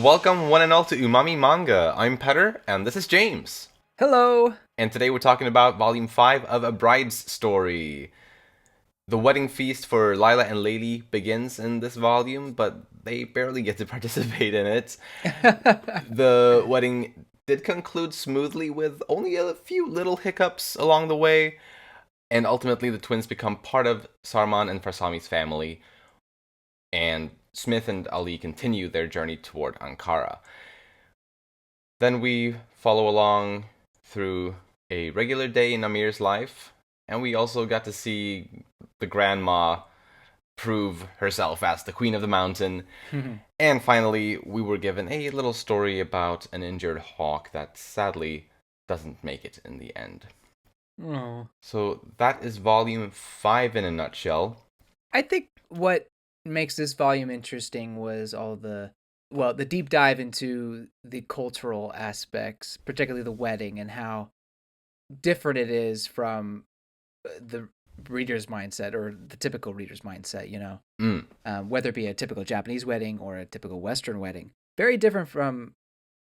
Welcome one and all to Umami Manga. I'm Petter, and this is James. Hello. And today we're talking about Volume 5 of A Bride's Story. The wedding feast for Laila and Leily begins in this volume, but they barely get to participate in it. The wedding did conclude smoothly with only a few little hiccups along the way, and ultimately the twins become part of Sarmaan and Farsami's family, and Smith and Ali continue their journey toward Ankara. Then we follow along through a regular day in Amir's life, and we also got to see the grandma prove herself as the queen of the mountain. And finally, we were given a little story about an injured hawk that sadly doesn't make it in the end. Oh. So that is volume 5 in a nutshell. I think what makes this volume interesting was the deep dive into the cultural aspects, particularly the wedding and how different it is from the reader's mindset or the typical reader's mindset, whether it be a typical Japanese wedding or a typical Western wedding. Very different from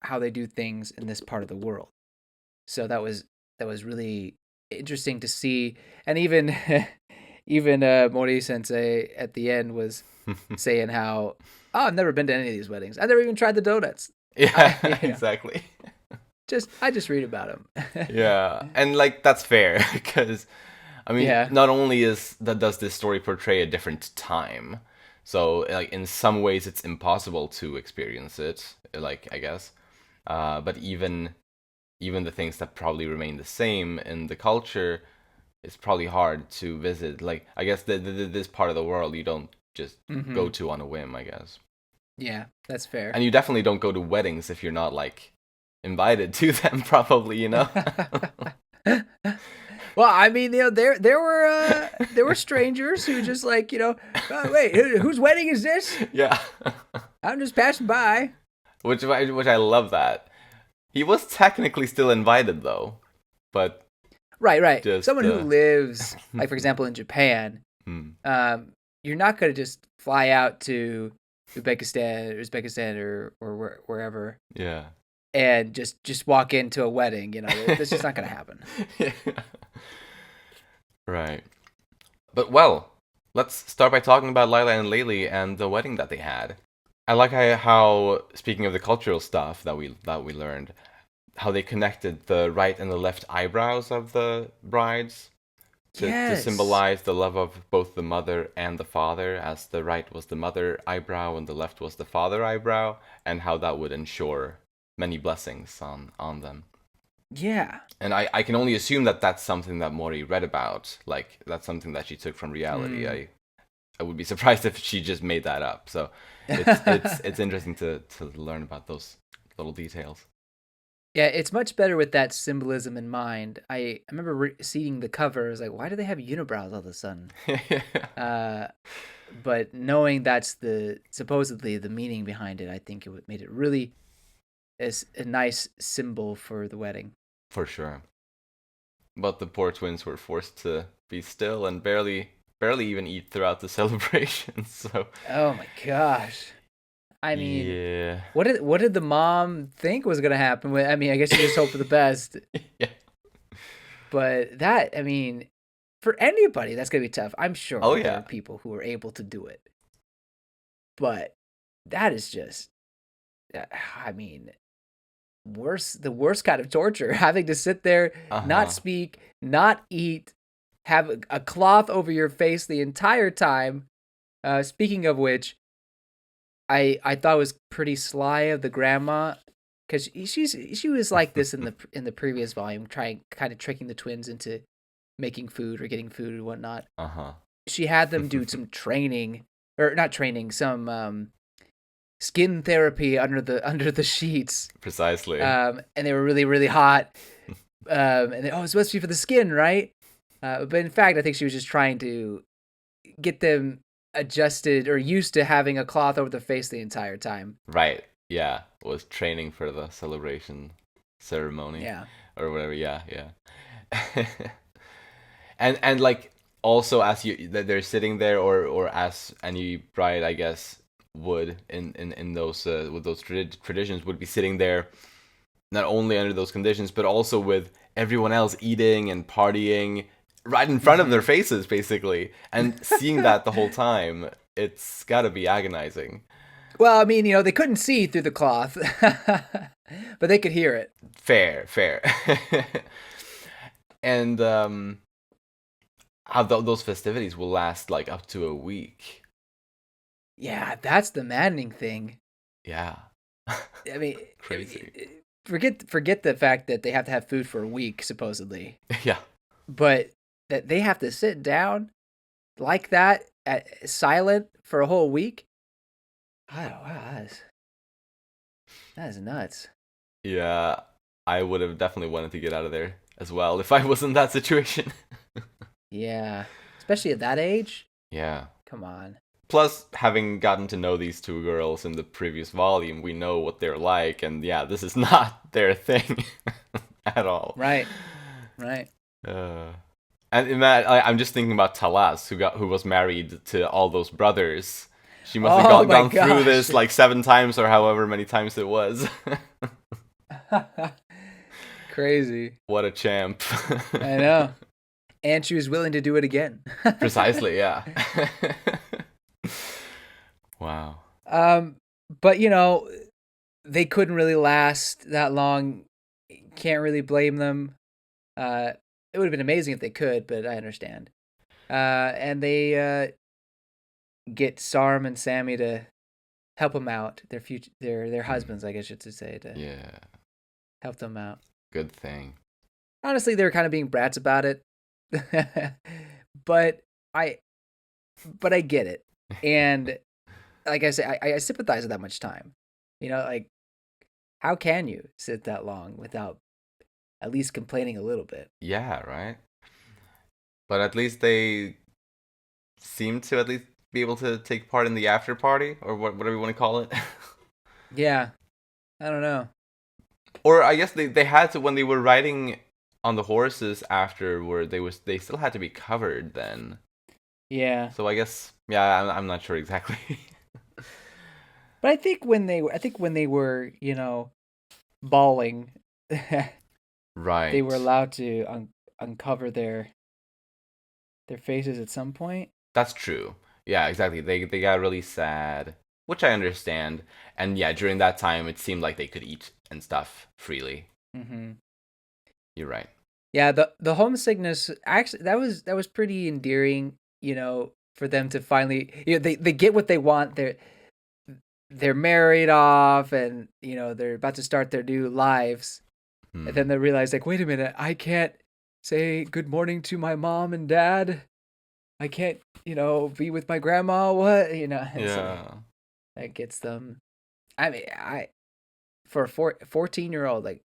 how they do things in this part of the world. So that was really interesting to see. And even Mori Sensei at the end was saying how, I've never been to any of these weddings. I've never even tried the donuts. Yeah, exactly. I just read about them. Yeah, and that's fair because, not only does this story portray a different time, so in some ways it's impossible to experience it, I guess, but even the things that probably remain the same in the culture, it's probably hard to visit. I guess this part of the world you don't just go to on a whim, I guess. Yeah, that's fair. And you definitely don't go to weddings if you're not invited to them, probably, Well, there were strangers who just wait, whose wedding is this? Yeah. I'm just passing by. Which I love that. He was technically still invited though, but right. Someone who lives, for example, in Japan, you're not gonna just fly out to Uzbekistan or wherever. Yeah. And just walk into a wedding, that's just not gonna happen. Yeah. Right. But let's start by talking about Laila and Leily and the wedding that they had. I like how speaking of the cultural stuff that we learned, how they connected the right and the left eyebrows of the brides to symbolize the love of both the mother and the father, as the right was the mother eyebrow and the left was the father eyebrow, and how that would ensure many blessings on them. Yeah. And I can only assume that that's something that Mori read about. That's something that she took from reality. I would be surprised if she just made that up. So it's interesting to learn about those little details. Yeah, it's much better with that symbolism in mind. I remember seeing the cover. I was like, why do they have unibrows all of a sudden? But knowing that's supposedly the meaning behind it, I think it made it really is a nice symbol for the wedding. For sure. But the poor twins were forced to be still and barely even eat throughout the celebration. So. Oh my gosh. Yeah. What did the mom think was gonna happen? I guess you just hope for the best. Yeah. But that, for anybody, that's gonna be tough. I'm sure there are people who are able to do it. But that is just, the worst kind of torture, having to sit there, not speak, not eat, have a cloth over your face the entire time. Speaking of which, I thought it was pretty sly of the grandma, because she was like this in the previous volume, kind of tricking the twins into making food or getting food and whatnot. She had them do some training, or not training, some skin therapy under the sheets. Precisely. And they were really, really hot. And it's supposed to be for the skin, right? But in fact, I think she was just trying to get them adjusted or used to having a cloth over the face the entire time. Right. Yeah. Was training for the celebration ceremony. Yeah. Or whatever. Yeah. and also as they're sitting there, or as any bride, I guess, would in those with those traditions would be sitting there, not only under those conditions, but also with everyone else eating and partying right in front of their faces, basically, and seeing that the whole time. It's gotta be agonizing. Well, I mean, they couldn't see through the cloth, but they could hear it. Fair, fair. And how those festivities will last like up to a week. Yeah, that's the maddening thing. Yeah. I mean, Crazy. Forget the fact that they have to have food for a week, supposedly. Yeah. But that they have to sit down like that, silent for a whole week. Oh, wow, that is nuts. Yeah, I would have definitely wanted to get out of there as well if I was in that situation. Yeah, especially at that age. Yeah. Come on. Plus, having gotten to know these two girls in the previous volume, we know what they're like, and yeah, this is not their thing at all. Right. And I'm just thinking about Talas, who was married to all those brothers. She must have gone through this like 7 times or however many times it was. Crazy. What a champ. I know. And she was willing to do it again. Precisely, yeah. Wow. But they couldn't really last that long. Can't really blame them. It would have been amazing if they could, but I understand. And they get Sarm and Sammy to help them out. Their husbands, I guess you should say, to help them out. Good thing. Honestly, they were kind of being brats about it. but I get it. And like I say, I sympathize with that much time. Like, how can you sit that long without at least complaining a little bit? Yeah, right. But at least they seem to at least be able to take part in the after party, or whatever you want to call it. Yeah, I don't know. Or I guess they had to, when they were riding on the horses afterward, they still had to be covered then. Yeah. So I guess, yeah, I'm not sure exactly. But I think when they were, bawling, right, they were allowed to uncover their faces at some point. That's true. Yeah, exactly. They got really sad, which I understand. And yeah, during that time, it seemed like they could eat and stuff freely. Mm-hmm. You're right. Yeah, the homesickness, actually, that was pretty endearing. For them to finally, they get what they want. They're married off, and they're about to start their new lives. And then they realize, like, wait a minute, I can't say good morning to my mom and dad. I can't, be with my grandma. What, Yeah. So that gets them. I mean, for a 14-year-old, like,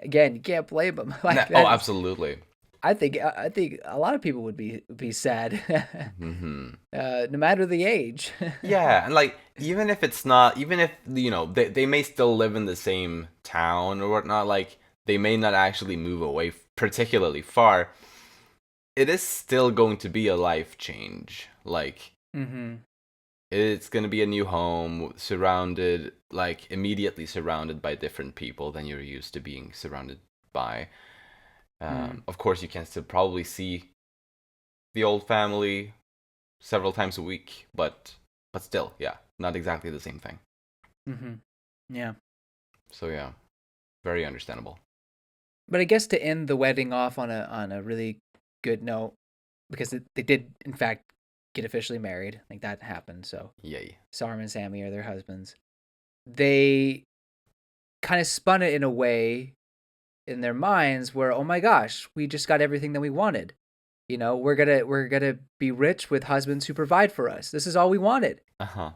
again, you can't blame them. Like, oh, absolutely. I think a lot of people would be sad, mm-hmm. No matter the age. Yeah, and like even if they may still live in the same town or whatnot, like they may not actually move away particularly far. It is still going to be a life change. Like, it's going to be a new home, immediately surrounded by different people than you're used to being surrounded by. Of course, you can still probably see the old family several times a week, but still, yeah, not exactly the same thing. Mm-hmm. Yeah. So yeah, very understandable. But I guess to end the wedding off on a really good note, because they did in fact get officially married, like that happened. So yay, Sarm and Sammy are their husbands. They kind of spun it in a way in their minds where, oh my gosh, we just got everything that we wanted. We're gonna be rich with husbands who provide for us. This is all we wanted. Uh-huh.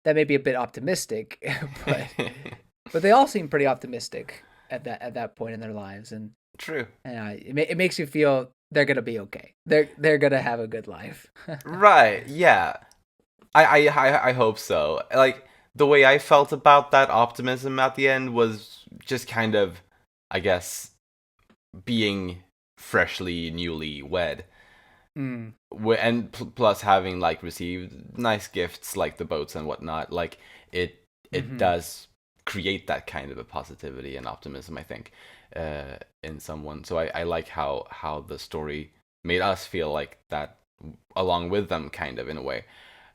That may be a bit optimistic, but they all seem pretty optimistic at that point in their lives, and true. It makes you feel they're gonna be okay. They're gonna have a good life. Right? Yeah. I hope so. Like the way I felt about that optimism at the end was just kind of, I guess, being freshly newly wed. Mm. And plus having like received nice gifts like the boats and whatnot, like it Mm-hmm. does create that kind of a positivity and optimism, I think, in someone. So I like how the story made us feel like that along with them, kind of, in a way,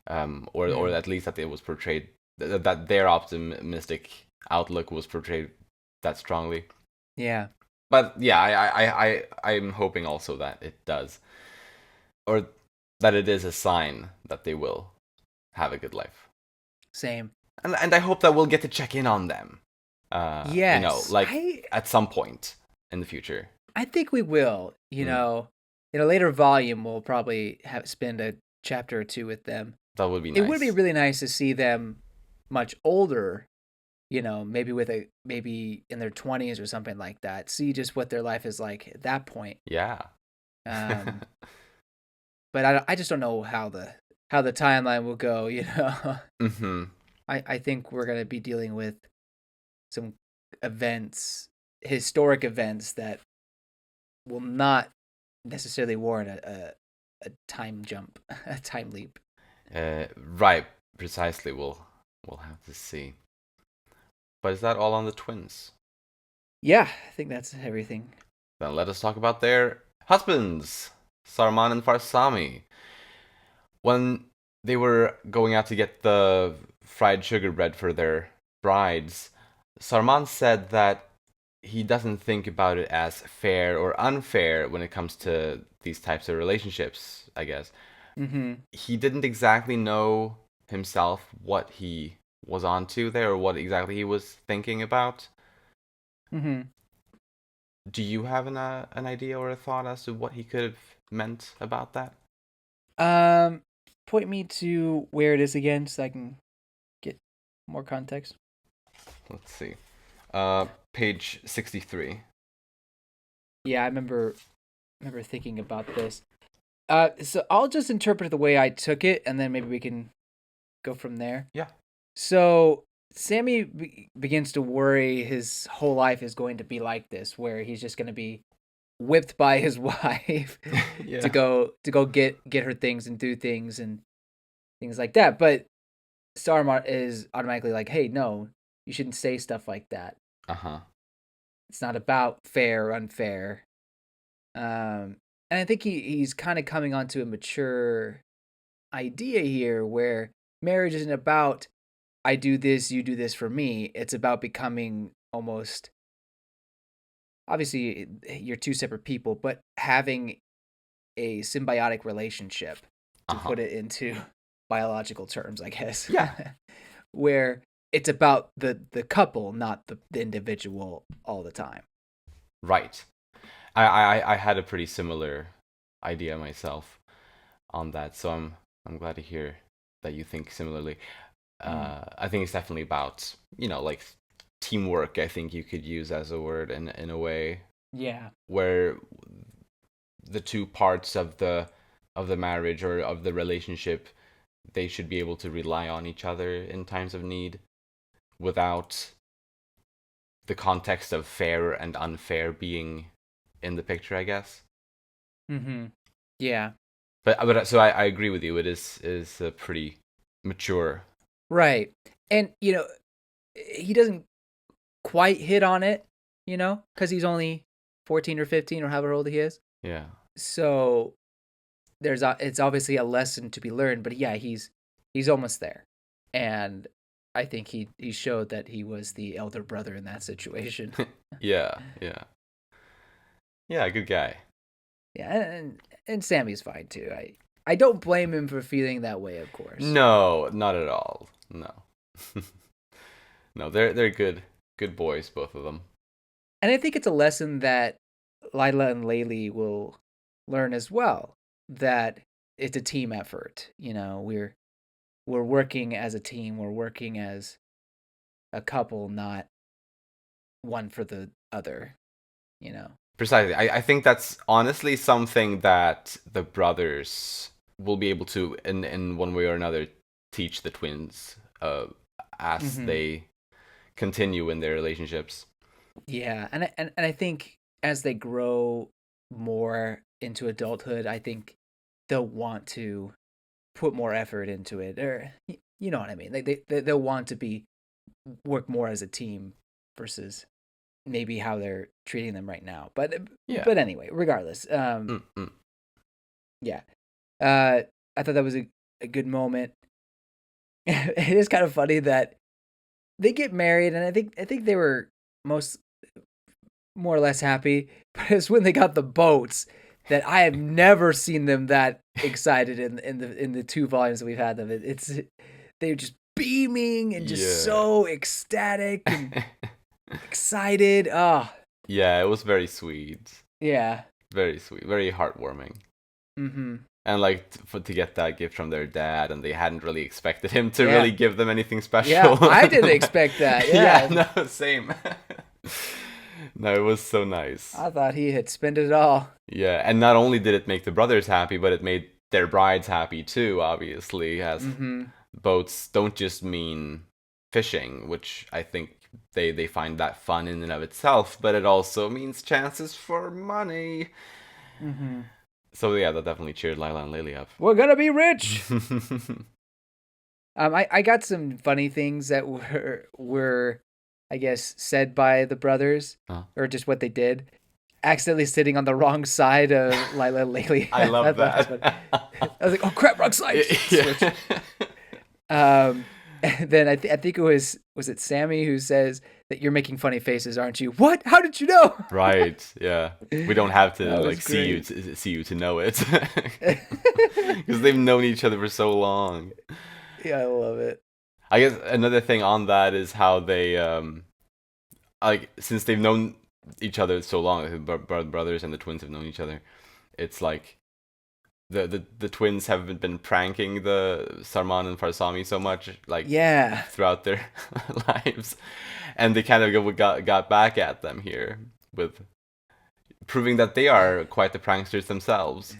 or Mm. at least that it was portrayed, that their optimistic outlook was portrayed that strongly. Yeah. But yeah, I'm hoping also that it does, or that it is a sign that they will have a good life. Same. And I hope that we'll get to check in on them. Yes. Like I at some point in the future. I think we will. Mm, In a later volume, we'll probably have spend a chapter or two with them. that would be It would be nice. really nice to see them much older. Maybe maybe in their 20s or something like that. See just what their life is like at that point. Yeah. Um, but I just don't know how the timeline will go. hmm I think we're gonna be dealing with some events, historic events that will not necessarily warrant a time jump, a time leap. Right, precisely. We'll have to see. But is that all on the twins? Yeah, I think that's everything. Then let us talk about their husbands, Sarmaan and Farsami. When they were going out to get the fried sugar bread for their brides, Sarman said that he doesn't think about it as fair or unfair when it comes to these types of relationships, I guess. Mm-hmm. He didn't exactly know himself what he was onto there, or what exactly he was thinking about. Mm-hmm. Do you have an idea or a thought as to what he could have meant about that? Um, Point me to where it is again, so I can get more context. Let's see. Page 63. Yeah, I remember thinking about this. So I'll just interpret it the way I took it, and then maybe we can go from there. Yeah. So Sammy begins to worry his whole life is going to be like this, where he's just going to be whipped by his wife Yeah. to go get her things and do things and things like that. But Starmart is automatically like, "Hey, no, you shouldn't say stuff like that. Uh-huh. It's not about fair or unfair." And I think he's kind of coming onto a mature idea here, where marriage isn't about I do this, you do this for me. It's about becoming almost, obviously you're two separate people, but having a symbiotic relationship, to Uh-huh. put it into biological terms, I guess, Yeah. where it's about the couple, not the individual all the time. Right. I had a pretty similar idea myself on that, so I'm glad to hear that you think similarly. Mm. I think it's definitely about, like teamwork, I think you could use as a word in a way, Yeah. where the two parts of the marriage or of the relationship, they should be able to rely on each other in times of need without the context of fair and unfair being in the picture, I guess. Mm-hmm. Yeah. But so I agree with you. It is a pretty mature. Right. And he doesn't quite hit on it, because he's only 14 or 15 or however old he is. Yeah. So it's obviously a lesson to be learned, but yeah, he's almost there. And I think he showed that he was the elder brother in that situation. Yeah. Yeah. Yeah. Good guy. Yeah, and Sammy's fine too. I don't blame him for feeling that way, of course. No, not at all. No. No, they're good boys, both of them. And I think it's a lesson that Lila and Leily will learn as well, that it's a team effort. We're working as a team. We're working as a couple, not one for the other. You know. Precisely. I think that's honestly something that the brothers will be able to, in one way or another, teach the twins as Mm-hmm. they continue in their relationships. Yeah, and I think as they grow more into adulthood, I think they'll want to put more effort into it, or you know what I mean. They'll want to work more as a team versus maybe how they're treating them right now. Yeah. But anyway, regardless, yeah. I thought that was a good moment. It is kind of funny that they get married, and I think they were more or less happy, but it's when they got the boats that I have never seen them that excited in the 2 volumes that we've had them. They're just beaming and just so ecstatic and excited. Oh, yeah, it was very sweet. Yeah. Very sweet, very heartwarming. Mm-hmm. And like to get that gift from their dad, and they hadn't really expected him to really give them anything special. Yeah, I didn't expect that. Yeah, no, same. No, it was so nice. I thought he had spent it all. Yeah, and not only did it make the brothers happy, but it made their brides happy too, obviously, as boats don't just mean fishing, which I think they find that fun in and of itself, but it also means chances for money. Mm-hmm. So yeah, that definitely cheered Laila and Leily up. We're gonna be rich! I got some funny things that were I guess, said by the brothers, or just what they did. Accidentally sitting on the wrong side of Laila Leily. I love that. I was like, oh crap, wrong side. Yeah. And then I think it was it Sammy who says that you're making funny faces, aren't you? What? How did you know? Right. Yeah. We don't have to like see you to know it, because they've known each other for so long. Yeah, I love it. I guess another thing on that is how they, like, since they've known each other so long, the brothers and the twins have known each other, it's like the twins have been pranking the Sarmaan and Farsami so much, like, throughout their lives, and they kind of got back at them here with proving that they are quite the pranksters themselves.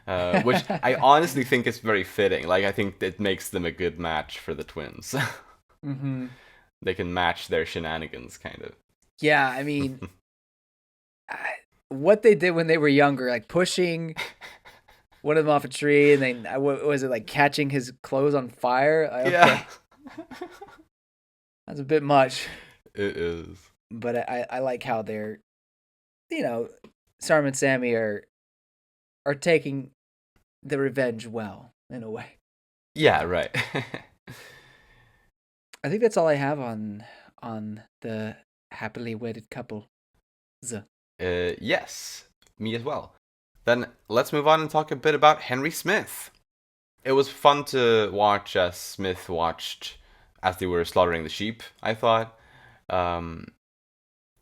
Which I honestly think is very fitting. Like, I think it makes them a good match for the twins. Mm-hmm. They can match their shenanigans, kind of. Yeah, I mean, what they did when they were younger, like pushing one of them off a tree, and then what was it, like catching his clothes on fire? Yeah, that's a bit much. It is. But I like how they're, Sarm and Sammy are taking the revenge well, in a way. Yeah, right. I think that's all I have on the happily wedded couple. Yes, me as well. Then let's move on and talk a bit about Henry Smith. It was fun to watch as Smith watched as they were slaughtering the sheep, I thought.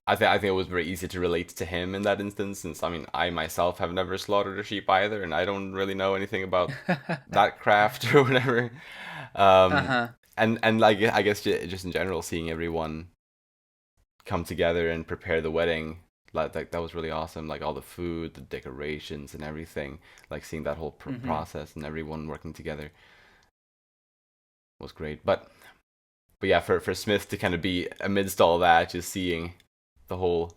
I think it was very easy to relate to him in that instance, since I myself have never slaughtered a sheep either, and I don't really know anything about that craft or whatever. And like, I guess just in general, seeing everyone come together and prepare the wedding, like that was really awesome. Like all the food, the decorations, and everything. Like seeing that whole process and everyone working together was great. But yeah, for Smith to kind of be amidst all that, just seeing the whole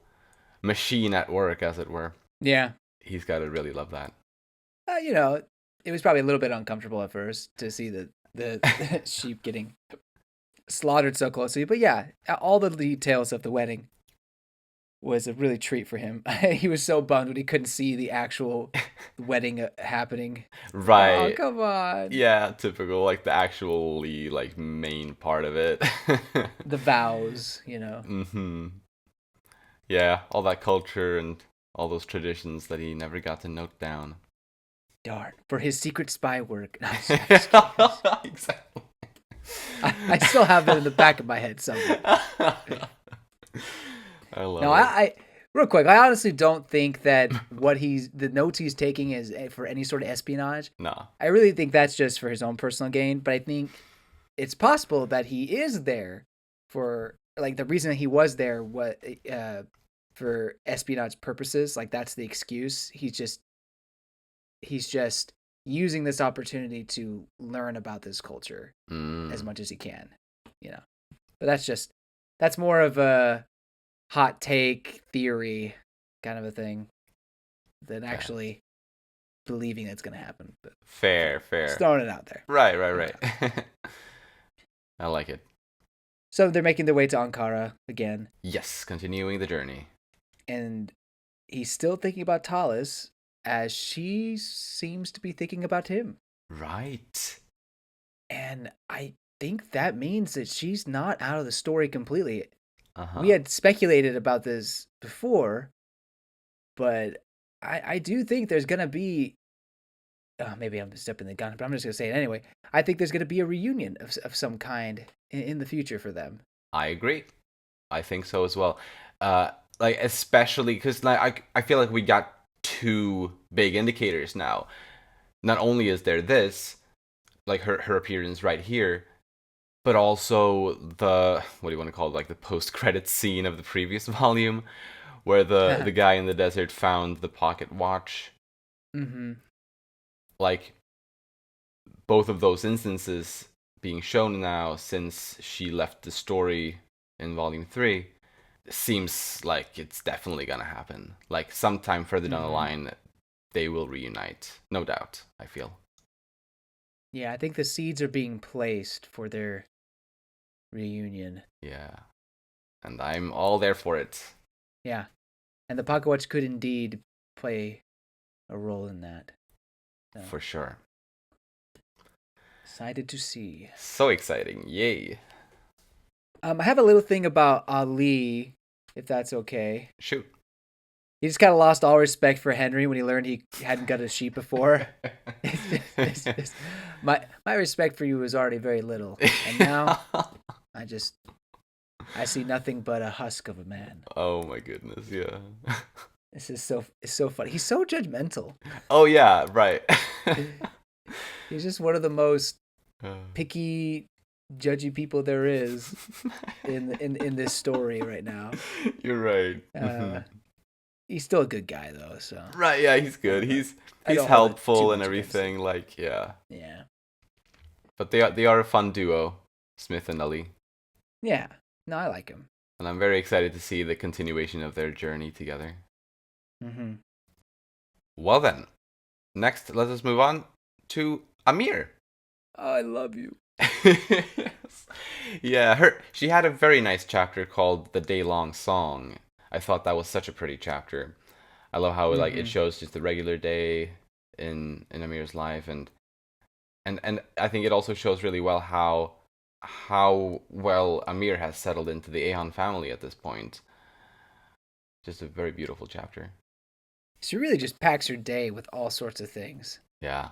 machine at work, as it were. Yeah. He's got to really love that. It was probably a little bit uncomfortable at first to see the sheep getting slaughtered so closely. But yeah, all the details of the wedding was a really treat for him. He was so bummed when he couldn't see the actual wedding happening. Right. Oh, come on. Yeah, typical, like the actually like main part of it. The vows, Mm-hmm. Yeah, all that culture and all those traditions that he never got to note down. Darn, for his secret spy work. Exactly. I still have it in the back of my head somewhere. I love it. I real quick, I honestly don't think that the notes he's taking is for any sort of espionage. No. I really think that's just for his own personal gain, but I think it's possible that he is there for, like, the reason that he was there for espionage purposes. Like, that's the excuse. He's just using this opportunity to learn about this culture as much as he can, But that's more of a hot take theory kind of a thing than actually believing that's going to happen. But Fair, just fair. throwing it out there. Right, right, Throwing it out there. right. I like it. So they're making their way to Ankara again, Yes, continuing the journey. and he's still thinking about Talis as she seems to be thinking about him. Right. And I think that means that she's not out of the story completely. Uh-huh. We had speculated about this before, but I do think there's going to be. Maybe I'm stepping the gun, but I'm just going to say it anyway. I think there's going to be a reunion of some kind in the future for them. I agree. I think so as well. Like especially because I feel like we got two big indicators now. Not only is there this, like her appearance right here, but also the what do you want to call it, like the post credit scene of the previous volume, where the guy in the desert found the pocket watch. Mm-hmm. Like both of those instances being shown now since she left the story in volume 3 seems like it's definitely gonna happen. Like sometime further down the line, they will reunite, no doubt. I feel. Yeah, I think the seeds are being placed for their reunion. Yeah, and I'm all there for it. Yeah, and the pocket watch could indeed play a role in that. So, For sure. excited to see. So exciting! Yay! I have a little thing about Ali, if that's okay. Shoot. He just kind of lost all respect for Henry when he learned he hadn't got a sheep before. My respect for you was already very little, and now I see nothing but a husk of a man. Oh my goodness! Yeah. This is so funny. He's so judgmental. Oh yeah, right. He's just one of the most picky, judgy people there is in this story right now. You're right. He's still a good guy though, so. Right, yeah, he's good. He's helpful and everything, like yeah. Yeah. But they are a fun duo, Smith and Ali. Yeah. No, I like him. And I'm very excited to see the continuation of their journey together. Mm-hmm. Well then, next let us move on to Amir. Oh, I love you. Yeah, she had a very nice chapter called The Day Long Song. I thought that was such a pretty chapter. I love how like it shows just the regular day in Amir's life, and I think it also shows really well how well Amir has settled into the Ahan family at this point. Just a very beautiful chapter. She really just packs her day with all sorts of things. Yeah.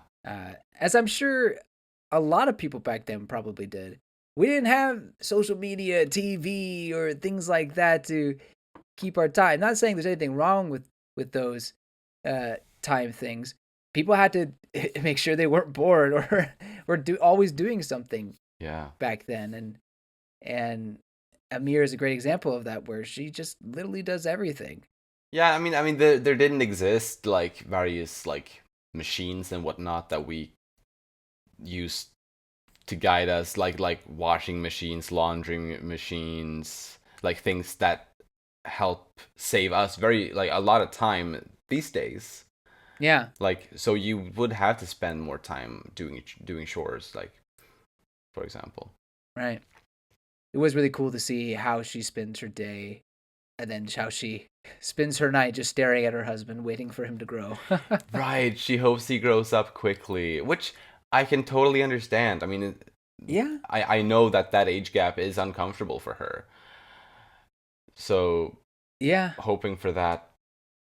As I'm sure a lot of people back then probably did. We didn't have social media, TV, or things like that to keep our time. Not saying there's anything wrong with those time things. People had to make sure they weren't bored or always doing something. Yeah. Back then, and Amir is a great example of that, where she just literally does everything. Yeah, I mean, there didn't exist like various like machines and whatnot that we use to guide us, like washing machines, laundry machines, like things that help save us very like a lot of time these days. Yeah. Like so you would have to spend more time doing chores, like for example. Right. It was really cool to see how she spends her day, and then how she spends her night just staring at her husband, waiting for him to grow. Right. She hopes he grows up quickly, which I can totally understand. I mean, yeah. I know that age gap is uncomfortable for her. So, yeah, hoping for that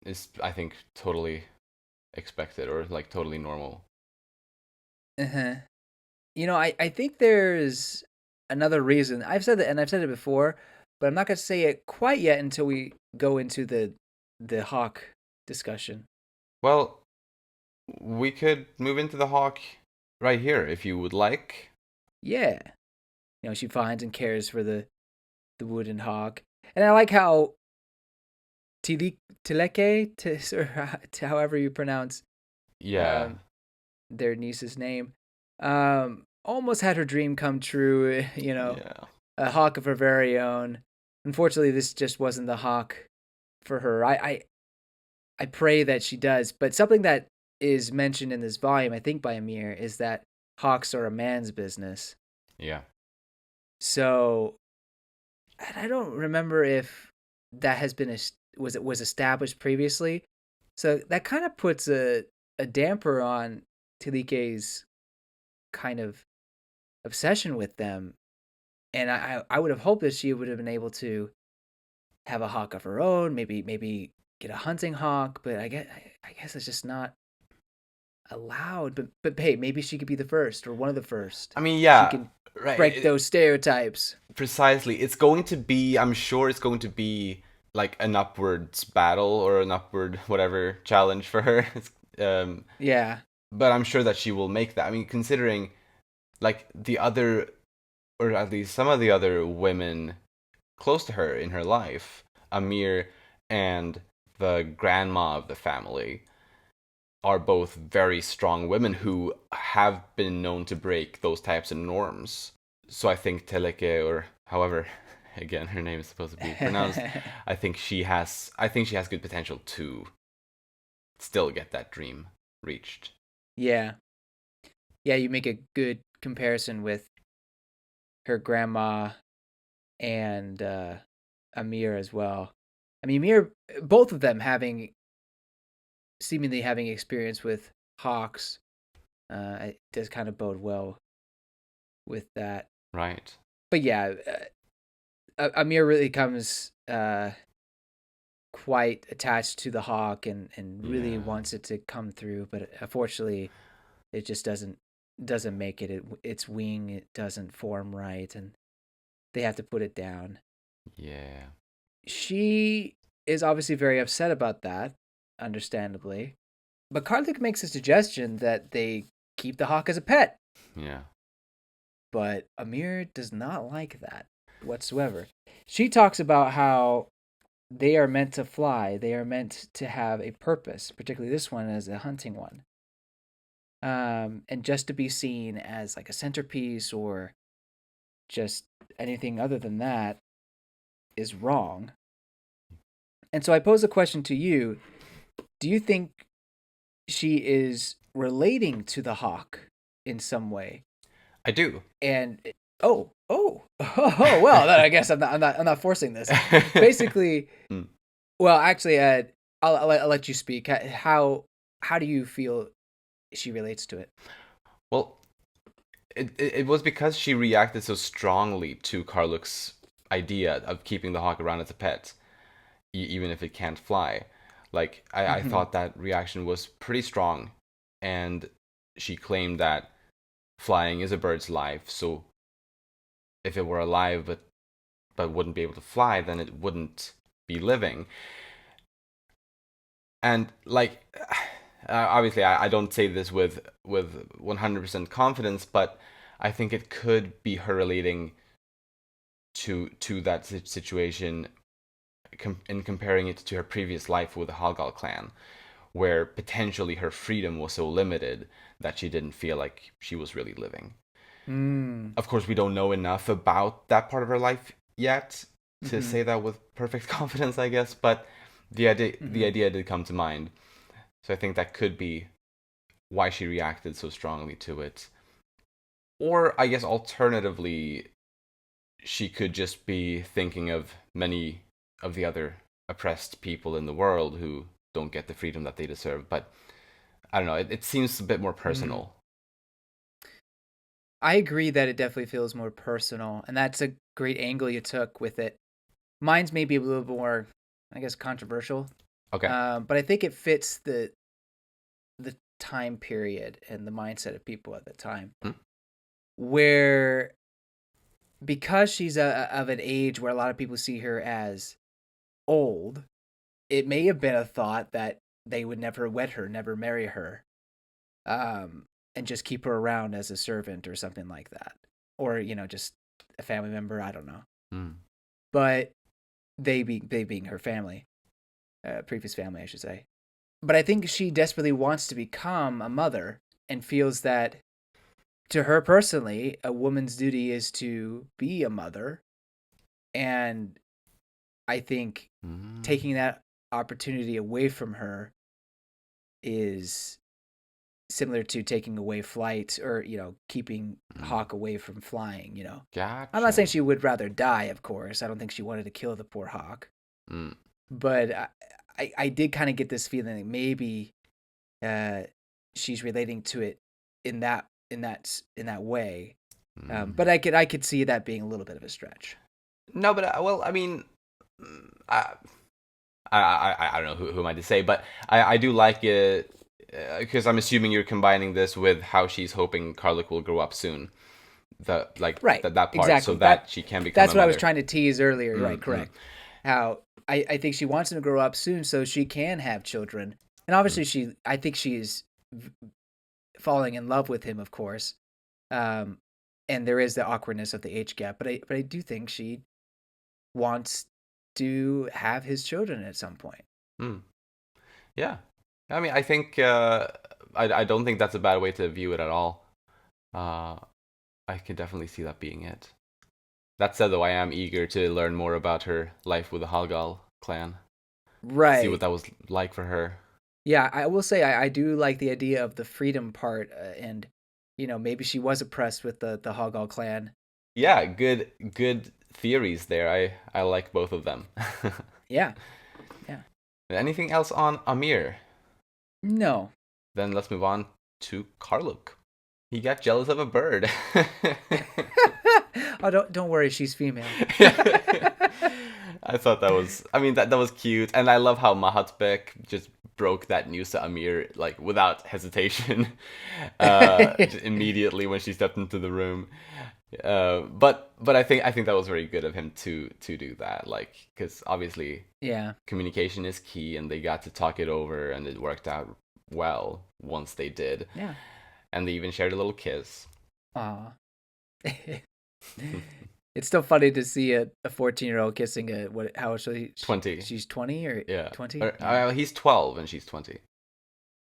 is, I think, totally expected or like totally normal. Uh-huh. You know, I think there's another reason. I've said that, and I've said it before, but I'm not going to say it quite yet until we go into the Hawk discussion. Well, we could move into the Hawk right here if you would like. Yeah. You know, she finds and cares for the wooden hawk. And I like how Tileke, or however you pronounce their niece's name, almost had her dream come true, you know, a hawk of her very own. Unfortunately, this just wasn't the hawk for her. I pray that she does, but something that is mentioned in this volume, I think by Amir, is that hawks are a man's business. Yeah. So I don't remember if that has been was established previously. So that kind of puts a damper on Tilike's kind of obsession with them. And I would have hoped that she would have been able to have a hawk of her own, maybe get a hunting hawk, but I guess it's just not allowed. But hey, maybe she could be the first or one of the first. I mean, She yeah, can right. break those stereotypes. Precisely. It's going to be, I'm sure it's going to be like an upwards battle or an upward whatever challenge for her. um, Yeah. but I'm sure that she will make that. I mean, considering like the other, or at least some of the other women close to her in her life, Amir and the grandma of the family, are both very strong women who have been known to break those types of norms. So I think Teleke, or however, again, her name is supposed to be pronounced, I think she has good potential to still get that dream reached. Yeah. Yeah, you make a good comparison with her grandma and Amir as well. I mean, Amir, both of them seemingly having experience with hawks, it does kind of bode well with that. Right. But yeah, Amir really comes quite attached to the hawk and really Yeah. wants it to come through, but unfortunately, it just doesn't make it. Its wing it doesn't form right, and they have to put it down. Yeah. She is obviously very upset about that, understandably. But Karluk makes a suggestion that they keep the hawk as a pet. Yeah. But Amir does not like that whatsoever. She talks about how they are meant to fly, they are meant to have a purpose, particularly this one as a hunting one. And just to be seen as like a centerpiece or just anything other than that is wrong. And so I pose a question to you. Do you think she is relating to the hawk in some way? I do. And oh, well, then I guess I'm not forcing this. Basically, Mm. well, actually, I'll let you speak. How do you feel she relates to it? Well, it was because she reacted so strongly to Karluk's idea of keeping the hawk around as a pet, even if it can't fly. Like, I Mm-hmm. thought that reaction was pretty strong. And she claimed that flying is a bird's life, so if it were alive but wouldn't be able to fly, then it wouldn't be living. And like, obviously, I don't say this with 100% confidence, but I think it could be her relating to that situation in comparing it to her previous life with the Halgal clan, where potentially her freedom was so limited that she didn't feel like she was really living. Mm. Of course, we don't know enough about that part of her life yet to Mm-hmm. say that with perfect confidence, I guess, but the Mm-hmm. idea did come to mind. So I think that could be why she reacted so strongly to it. Or I guess alternatively, she could just be thinking of many of the other oppressed people in the world who don't get the freedom that they deserve. But I don't know, it seems a bit more Mm. personal. I agree that it definitely feels more personal, and that's a great angle you took with it. Mine's maybe a little more, I guess, controversial, Okay. but I think it fits the time period and the mindset of people at the time, Hmm? where because she's of an age where a lot of people see her as old, it may have been a thought that they would never wed her, never marry her, um, and just keep her around as a servant or something like that, or just a family member. I don't know, Hmm. but they being her family, previous family, I should say. But I think she desperately wants to become a mother and feels that to her personally, a woman's duty is to be a mother. And I think Hmm. taking that opportunity away from her is similar to taking away flight or keeping Mm. Hawk away from flying. I'm not saying Gotcha. she would rather die, of course. I don't think she wanted to kill the poor Hawk, Mm. but I did kind of get this feeling that maybe uh, she's relating to it in that way. But Mm. I could see that being a little bit of a stretch. No, but well, I mean, mm, I don't know who am I to say, but I do like it because I'm assuming you're combining this with how she's hoping Karluk will grow up soon. Right. That part, so Exactly. that she can become a That's what I was mother. trying to tease earlier. Right. Mm. Correct. How I think she wants him to grow up soon so she can have children. And Mm. obviously I think she's falling in love with him, of course. Um, and there is the awkwardness of the age gap, but I do think she wants to have his children at some point. Mm. Yeah, I mean, I think I don't think that's a bad way to view it at all. Uh, I can definitely see that being it. That said, though, I am eager to learn more about her life with the Halgal clan. See what Right. that was like for her. Yeah, I will say I do like the idea of the freedom part, and maybe she was oppressed with the Hogall clan. Yeah, good theories there. I like both of them. Yeah, yeah. Anything else on Amir? No. Then let's move on to Karluk. He got jealous of a bird. Oh, don't worry, she's female. I thought that was, I mean, that was cute, and I love how Mahatbek just broke that news to Amir like without hesitation, just immediately when she stepped into the room. But I think that was very good of him to do that, like because obviously Yeah. communication is key, and they got to talk it over, and it worked out well once they did, Yeah. and they even shared a little kiss. Aw. It's still funny to see a 14-year-old kissing a what? How old is she? 20. She's 20 or Yeah. 20? Yeah. He's 12 and she's 20.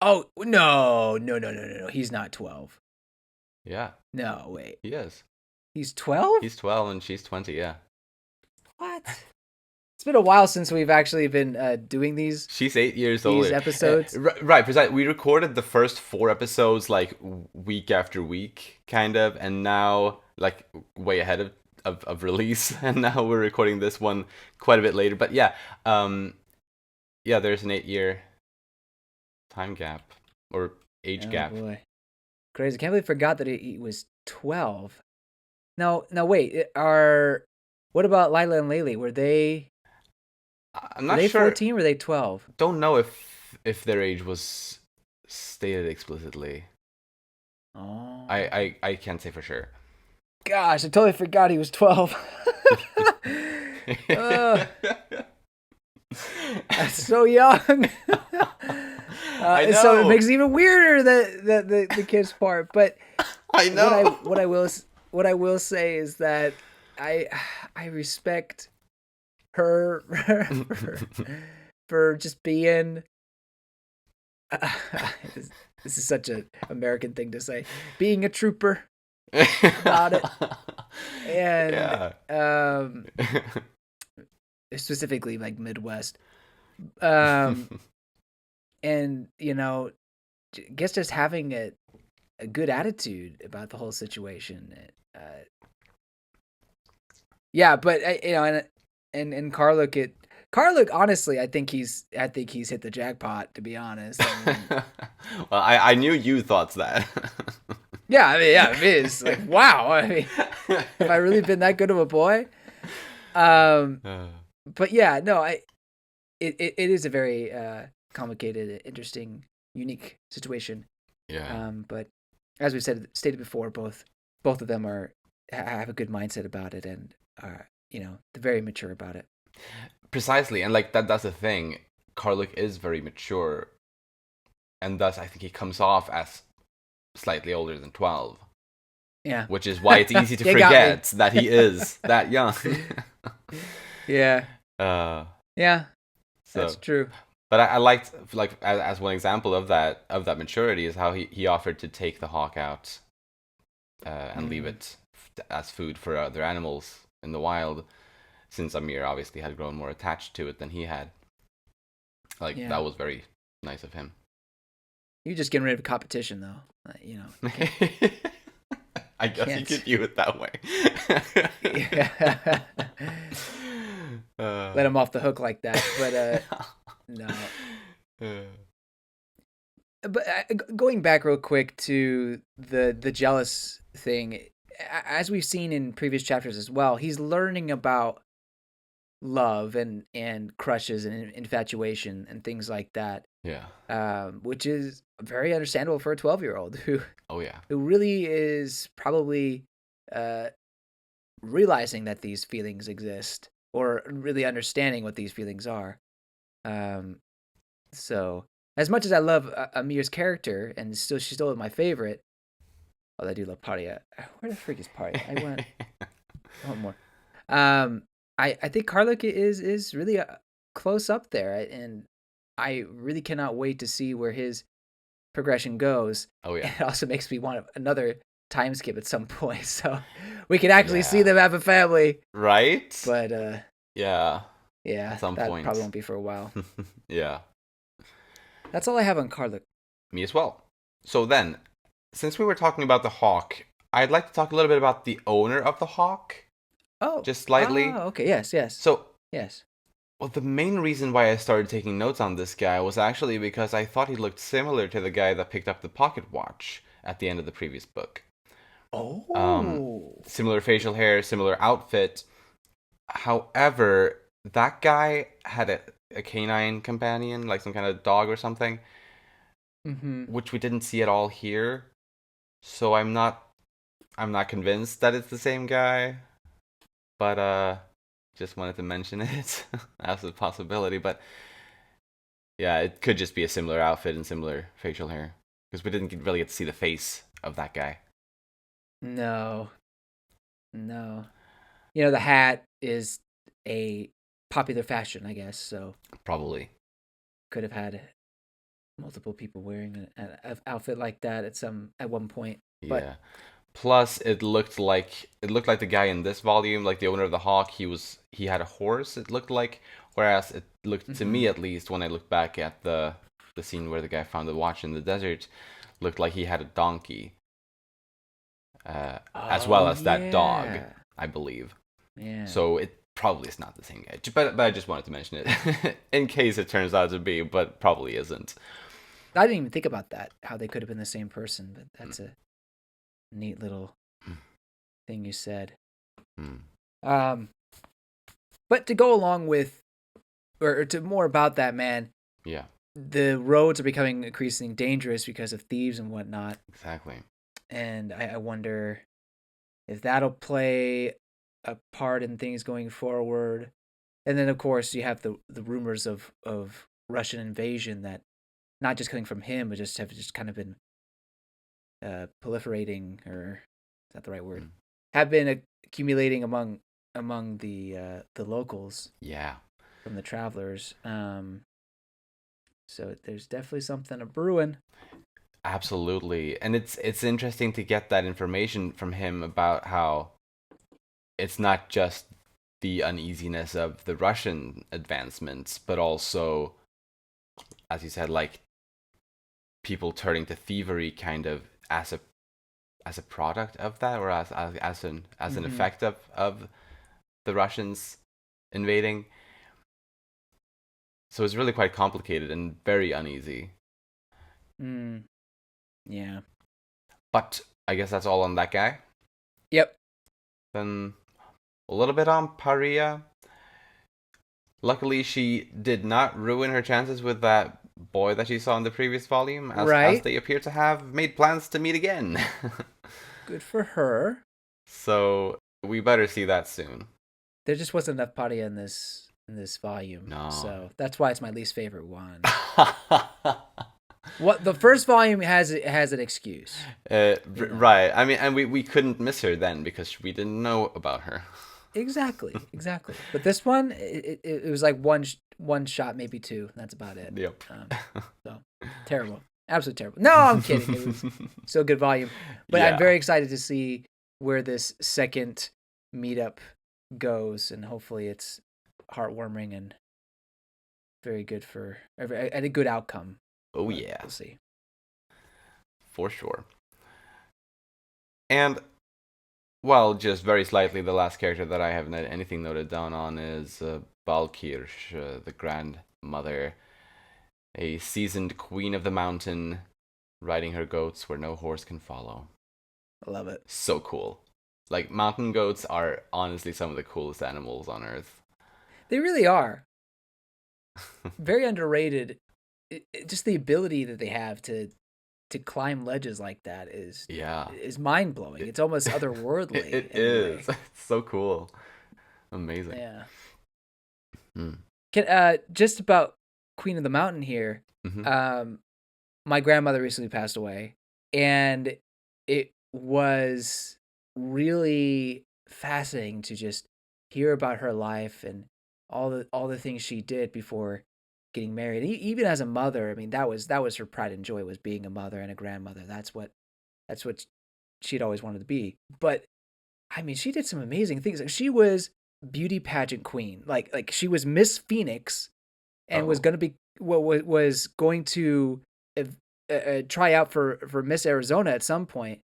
Oh no, no, no, no, no, no! He's not 12. Yeah, No, wait. he is. He's 12? He's 12 and she's 20, yeah. What? It's been a while since we've actually been doing She's 8 years these older. episodes. Right, precisely. We recorded the first 4 episodes like week after week, kind of, and now like way ahead of release, and now we're recording this one quite a bit later. But yeah, yeah, there's an 8 year time gap or age Oh gap. boy, crazy! I can't believe I forgot that he was 12. Now wait. What about Lila and Leily? I'm Were not they sure. 14? Or were they 12? Don't know if their age was stated explicitly. Oh I can't say for sure. gosh, I totally forgot he was 12. uh, that's so young. I So it know. makes it even weirder the kids part. But I what I know. what I will what I will say is that I I respect her for just being. This, this is such a American thing to say, being a trooper about it, and Yeah. specifically like Midwest, um, and guess just having a good attitude about the whole situation. Yeah, but and Karluk, honestly, I think he's hit the jackpot. To be honest, I mean, Well, I knew you thought that. yeah, I mean, yeah, it is like wow. I mean, have I really been that good of a boy? Um, but yeah, no, it is a very complicated, interesting, unique situation. Yeah. But as we stated before, both of them have a good mindset about it and are they're very mature about it. Precisely, and like that's the thing. Karluk is very mature, and thus I think he comes off as slightly older than 12, Yeah, which is why it's easy to they got me. forget that he is that young. Yeah, uh, yeah, that's so, true. but I liked like as one example of that maturity is how he offered to take the hawk out and leave Mm, it as food for other animals in the wild, since Amir obviously had grown more attached to it than he had. Like yeah, that was very nice of him. You're just getting rid of competition, though. You know, I guess you can't. could view it that way. Yeah. uh, Let him off the hook like that. But no. uh, But going back real quick to the jealous thing, as we've seen in previous chapters as well, he's learning about love and crushes and infatuation and things like that, yeah. which is very understandable for a 12-year-old Oh yeah. who really is probably uh, realizing that these feelings exist or really understanding what these feelings are. Um, so as much as I love Amir's character and she's still my favorite. Oh, I do love Paria. Where the freak is Paria? I want more. Um, I think Karluk is really close up there, and I really cannot wait to see where his progression goes. Oh yeah. And it also makes me want another time skip at some point, so we can actually see Yeah. them have a family. Right? But Yeah. yeah, At some that probably point. won't be for a while. Yeah. That's all I have on Karluk. Me as well. So then, since we were talking about the hawk, I'd like to talk a little bit about the owner of the hawk, Oh, just slightly. okay, yes, So, yes. well, the main reason why I started taking notes on this guy was actually because I thought he looked similar to the guy that picked up the pocket watch at the end of the previous book. Oh. Similar facial hair, similar outfit. However, that guy had a canine companion, like some kind of dog or something, Mm-hmm. which we didn't see at all here. So I'm not convinced that it's the same guy, but just wanted to mention it as a possibility. But yeah, it could just be a similar outfit and similar facial hair because we didn't really get to see the face of that guy. No, no. The hat is a popular fashion, I guess. So Probably. could have had multiple people wearing an outfit like that at one point. But Yeah. Plus, it looked like the guy in this volume, like the owner of the hawk. He had a horse. It looked like, whereas it looked to mm-hmm. me at least when I looked back at the scene where the guy found the watch in the desert, looked like he had a donkey, as Oh well as that dog, yeah, I believe. yeah. So it probably is not the same guy. But I just wanted to mention it in case it turns out to be, but probably isn't. I didn't even think about that. How they could have been the same person, but that's a neat little thing you said. Mm. Um, but to go along with, or to more about that man, Yeah, the roads are becoming increasingly dangerous because of thieves and whatnot. exactly. And I wonder if that'll play a part in things going forward. And then, of course, you have the rumors of Russian invasion that not just coming from him, but just have just kind of been proliferating, or is that the right word? Mm. Have been accumulating among the locals Yeah. from the travelers. So there's definitely something a brewing. Absolutely. And it's interesting to get that information from him about how it's not just the uneasiness of the Russian advancements, but also, as you said, like people turning to thievery kind of as a product of that, or as an Mm-hmm. effect of the Russians invading. So it's really quite complicated and very uneasy. Yeah. But I guess that's all on that guy. Yep. Then a little bit on Paria. Luckily, she did not ruin her chances with that boy that she saw in the previous volume, as Right. they appear to have made plans to meet again. Good for her. So we better see that soon. There just wasn't enough Paria in this volume, No. so that's why it's my least favorite one. What the first volume has an excuse. Right. I mean, and we couldn't miss her then because we didn't know about her. Exactly. But this one, it was like one shot, maybe two. That's about it. Yep. So terrible, absolutely terrible. No, I'm kidding. It was still a good volume, but I'm Yeah. very excited to see where this second meetup goes, and hopefully it's heartwarming and very good and a good outcome. Oh But yeah. we'll see. for sure. And, well, just very slightly, the last character that I haven't had anything noted down on is Balkirch, the grandmother, a seasoned queen of the mountain, riding her goats where no horse can follow. I love it. So cool. Like, mountain goats are honestly some of the coolest animals on Earth. They really are. Very underrated. Just the ability that they have to climb ledges like that is mind blowing. It's almost otherworldly. It is. It's so cool. Amazing. Yeah. Just about Queen of the Mountain here. Mm-hmm. My grandmother recently passed away, and it was really fascinating to just hear about her life and all the things she did before getting married. Even as a mother, I mean, that was her pride and joy, was being a mother and a grandmother. That's what she'd always wanted to be. But I mean, she did some amazing things. Like, she was beauty pageant queen. Like she was Miss Phoenix, and was going to be was going to try out for Miss Arizona at some point.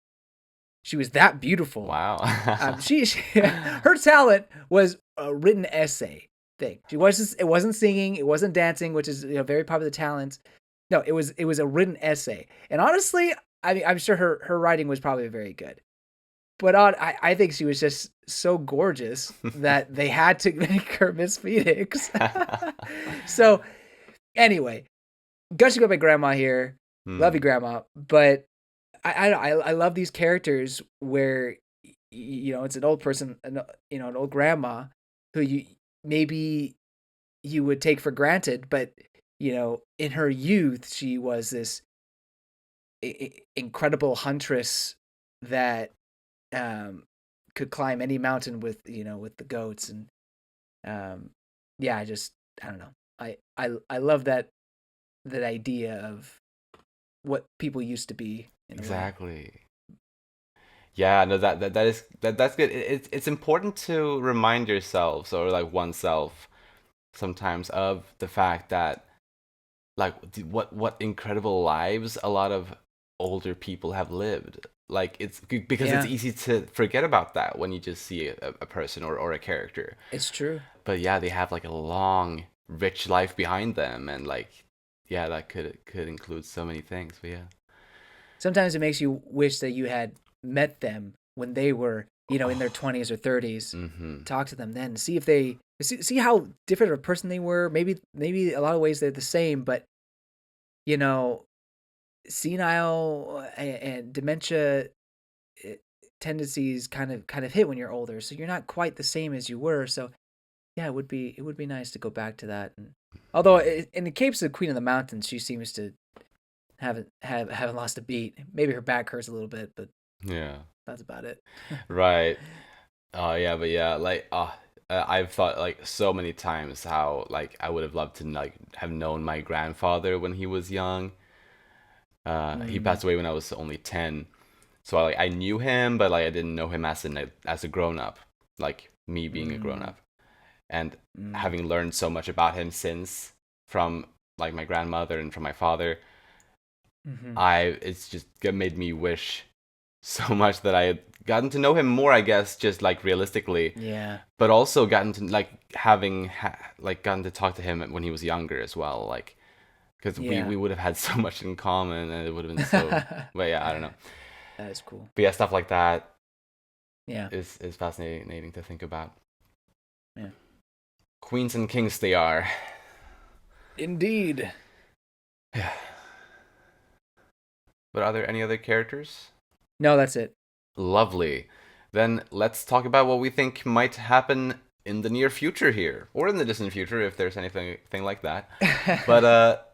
She was that beautiful. Wow. she her talent was a written essay thing. It wasn't singing, it wasn't dancing, which is very popular talents. No, it was a written essay. And honestly, I mean, I'm sure her writing was probably very good. But I think she was just so gorgeous that they had to make her Miss Phoenix. So anyway, gushing about my grandma here. Love you, grandma. But I love these characters where it's an old person, an old grandma who maybe you would take for granted, but in her youth she was this incredible huntress that could climb any mountain with the goats. And I don't know. I love that idea of what people used to be. Exactly. Yeah, no, that's good. It's important to remind yourselves, or like oneself sometimes, of the fact that, like, what incredible lives a lot of older people have lived. Like, it's because it's easy to forget about that when you just see a person or a character. It's true. But yeah, they have like a long, rich life behind them, and like, yeah, that could include so many things. But yeah. Sometimes it makes you wish that you had met them when they were, in their 20s or 30s. Mm-hmm. Talk to them then. See if they see how different of a person they were. Maybe a lot of ways they're the same, but senile and dementia tendencies kind of hit when you're older. So you're not quite the same as you were. So yeah, it would be nice to go back to that. And although in the case of Queen of the Mountains, she seems to haven't lost a beat. Maybe her back hurts a little bit, but yeah, that's about it. Right. Oh yeah, but yeah, like I've thought like so many times how like I would have loved to like have known my grandfather when he was young. He passed away when I was only 10, so I knew him, but like I didn't know him as a grown up, like me being a grown up, and having learned so much about him since, from like my grandmother and from my father. It's just made me wish so much that I had gotten to know him more, I guess, just like realistically. Yeah. But also gotten to like gotten to talk to him when he was younger as well, like, because we would have had so much in common, and it would have been so. But yeah, I don't know. That is cool. But yeah, stuff like that. Yeah. Is fascinating to think about. Yeah. Queens and kings they are. Indeed. Yeah. But are there any other characters? No, that's it. Lovely. Then let's talk about what we think might happen in the near future here, or in the distant future, if there's anything like that. But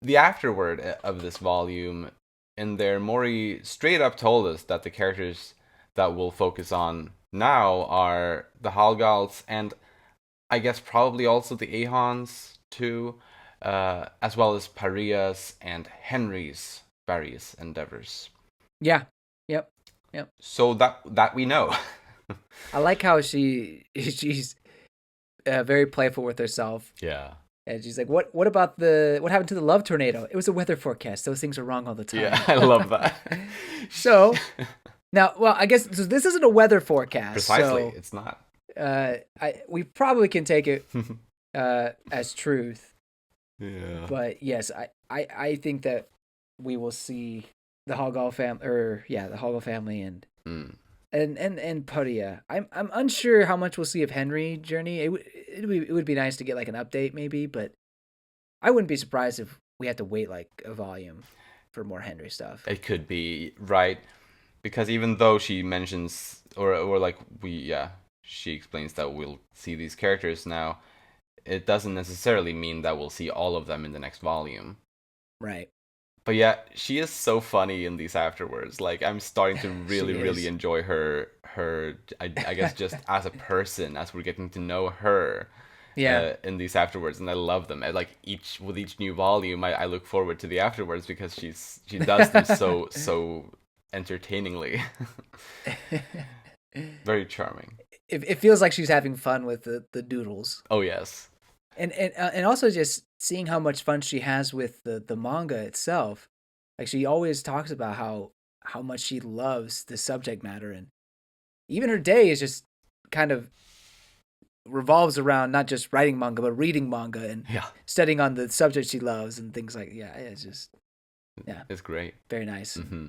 the afterword of this volume, in there, Mori straight up told us that the characters that we'll focus on now are the Halgals, and I guess probably also the Ahans too, as well as Pariah's and Henry's various endeavors. Yeah. Yep. So that we know. I like how she's very playful with herself. Yeah. And she's like, what about what happened to the love tornado? It was a weather forecast. Those things are wrong all the Yeah, time. I love that. So now, well, I guess so this isn't a weather forecast. Precisely, So it's not. we probably can take it as truth. Yeah. But yes, I think that we will see the Hoggle family, or yeah, the Hoggle family and Mm. and Paria. I'm unsure how much we'll see of Henry journey. It would be nice to get like an update maybe, but I wouldn't be surprised if we had to wait like a volume for more Henry stuff. It could be right because even though she mentions or like she explains that we'll see these characters now, it doesn't necessarily mean that we'll see all of them in the next volume. Right. But yeah, she is so funny in these afterwards. Like I'm starting to She really is. enjoy her I guess just as a person as we're getting to know her Yeah. in these afterwards, and I love them. Like each new volume, I look forward to the afterwards because she does them so entertainingly. Very charming. It feels like she's having fun with the doodles. Oh yes. And also just seeing how much fun she has with the manga itself. Like she always talks about how much she loves the subject matter, and even her day is just kind of revolves around not just writing manga but reading manga and Yeah. studying on the subject she loves and things like it's just It's great. very nice. Hmm.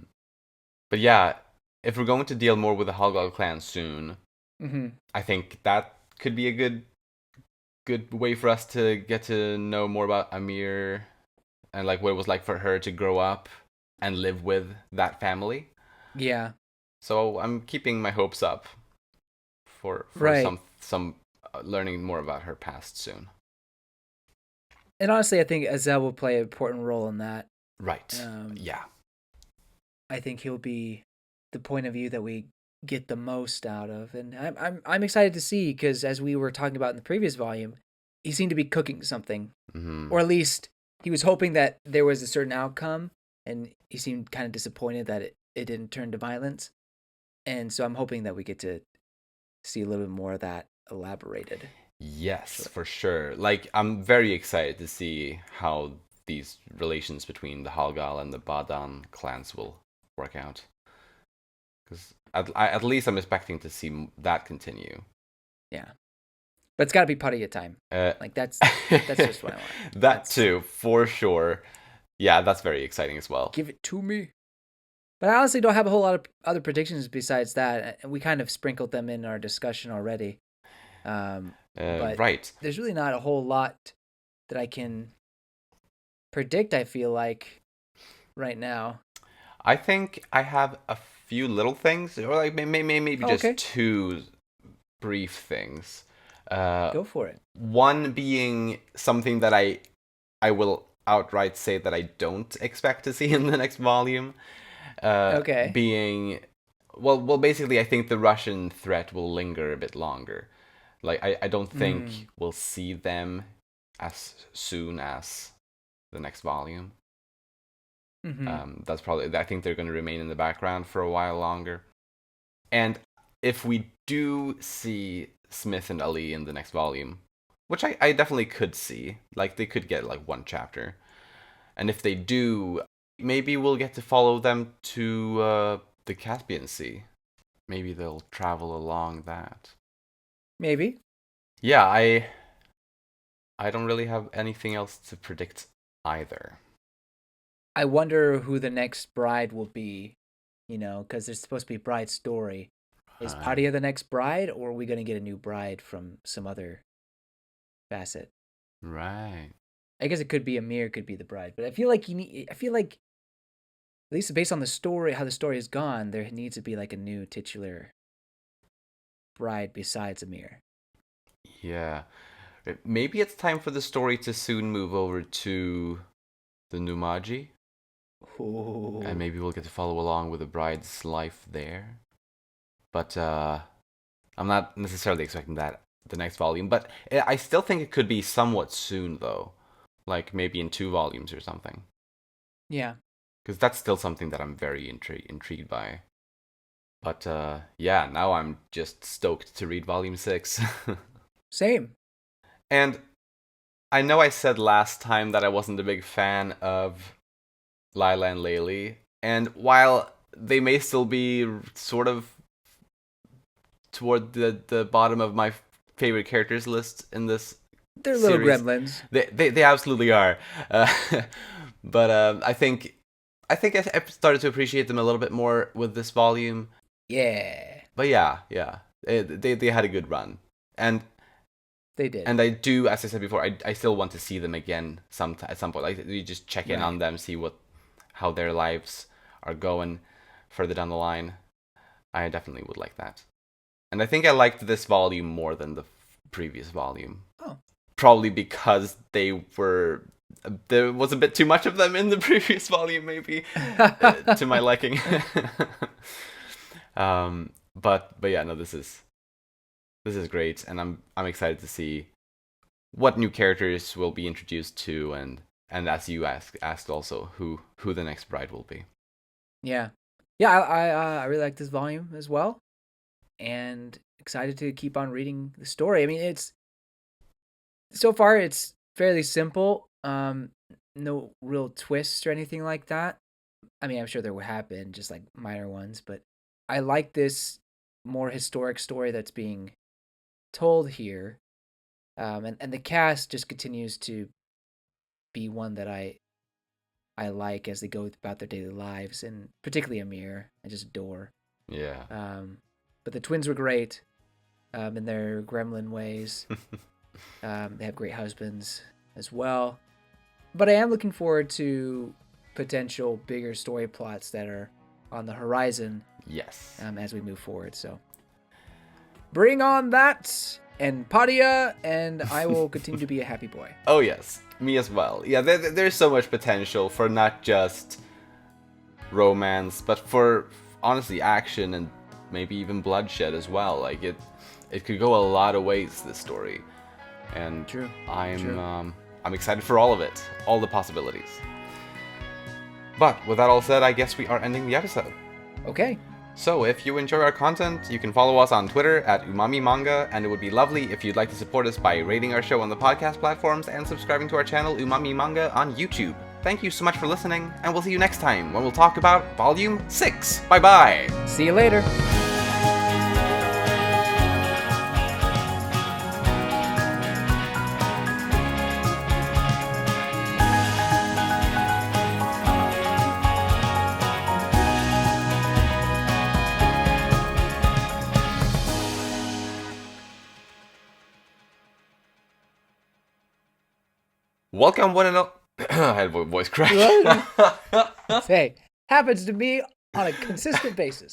But yeah, if we're going to deal more with the Hoggle clan soon, Mm-hmm. I think that could be a good way for us to get to know more about Amir and like what it was like for her to grow up and live with that family. Yeah. So I'm keeping my hopes up for Right. some learning more about her past soon. And honestly, I think Azel will play an important role in that. Right. Um, Yeah. I think he'll be the point of view that we get the most out of, and I'm excited to see because as we were talking about in the previous volume, he seemed to be cooking something, Hmm. or at least he was hoping that there was a certain outcome, and he seemed kind of disappointed that it didn't turn to violence, and so I'm hoping that we get to see a little bit more of that elaborated. Yes, Sure. for sure. Like I'm very excited to see how these relations between the Halgal and the Badan clans will work out. Because at least I'm expecting to see that continue. Yeah, but it's got to be Paria time. Uh, Like that's just what I want. that That's too, for sure. Yeah, that's very exciting as well. give it to me. But I honestly don't have a whole lot of other predictions besides that, and we kind of sprinkled them in our discussion already. But Right. there's really not a whole lot that I can predict. I feel like right now. I think I have a few little things, or like maybe Oh, just okay, two brief things. Uh, go for it. One being something that I will outright say that I don't expect to see in the next volume. Okay. Being well, basically, I think the Russian threat will linger a bit longer. Like, I don't Mm. think we'll see them as soon as the next volume. Mm-hmm. That's probably, I think they're going to remain in the background for a while longer. And if we do see Smith and Ali in the next volume, which I definitely could see, like they could get like one chapter. And if they do, maybe we'll get to follow them to the Caspian Sea. Maybe they'll travel along that. Maybe. Yeah, I don't really have anything else to predict either. I wonder who the next bride will be. Because there's supposed to be bride story. Is Right. Paria the next bride, or are we gonna get a new bride from some other facet? Right. I guess it could be Amir, could be the bride, but I feel like I feel like at least based on the story, how the story has gone, there needs to be like a new titular bride besides Amir. Yeah. Maybe it's time for the story to soon move over to the Numaji, and Ooh. maybe we'll get to follow along with the bride's life there. But I'm not necessarily expecting that the next volume, but I still think it could be somewhat soon though, like maybe in 2 volumes or something, Yeah. because that's still something that I'm very intrigued by. But yeah, now I'm just stoked to read volume 6. Same. And I know I said last time that I wasn't a big fan of Laila and Leily, and while they may still be sort of toward the bottom of my favorite characters list in this They're little series, gremlins. they absolutely are. But I started to appreciate them a little bit more with this volume. Yeah, But yeah, they had a good run, and they did. and I do, as I said before, I still want to see them again at some point. Like you just check in on them, see how their lives are going further down the line. I definitely would like that, and I think I liked this volume more than the previous volume. Oh, probably because there was a bit too much of them in the previous volume, maybe to my liking. But yeah, no, this is great, and I'm excited to see what new characters will be introduced to, and as you asked also, who the next bride will be. yeah. I really like this volume as well, and excited to keep on reading the story. I mean, so far it's fairly simple. No real twists or anything like that. I mean, I'm sure there will happen, just like minor ones, but I like this more historic story that's being told here. And the cast just continues to be one that I like as they go about their daily lives, and particularly Amir, I just adore. Yeah. But the twins were great, in their gremlin ways. They have great husbands as well. But I am looking forward to potential bigger story plots that are on the horizon. Yes. As we move forward. So bring on that and Padia, and I will continue to be a happy boy. Oh yes, me as well. Yeah, there's so much potential for not just romance, but for honestly action and maybe even bloodshed as well. Like it could go a lot of ways, this story, and True. I'm excited for all of it, all the possibilities. But with that all said, I guess we are ending the episode. Okay. So if you enjoy our content, you can follow us on Twitter at Umami Manga, and it would be lovely if you'd like to support us by rating our show on the podcast platforms and subscribing to our channel Umami Manga on YouTube. Thank you so much for listening, and we'll see you next time when we'll talk about Volume 6. Bye bye! See you later. Welcome one and all. I had a voice crack. Hey, happens to me on a consistent basis.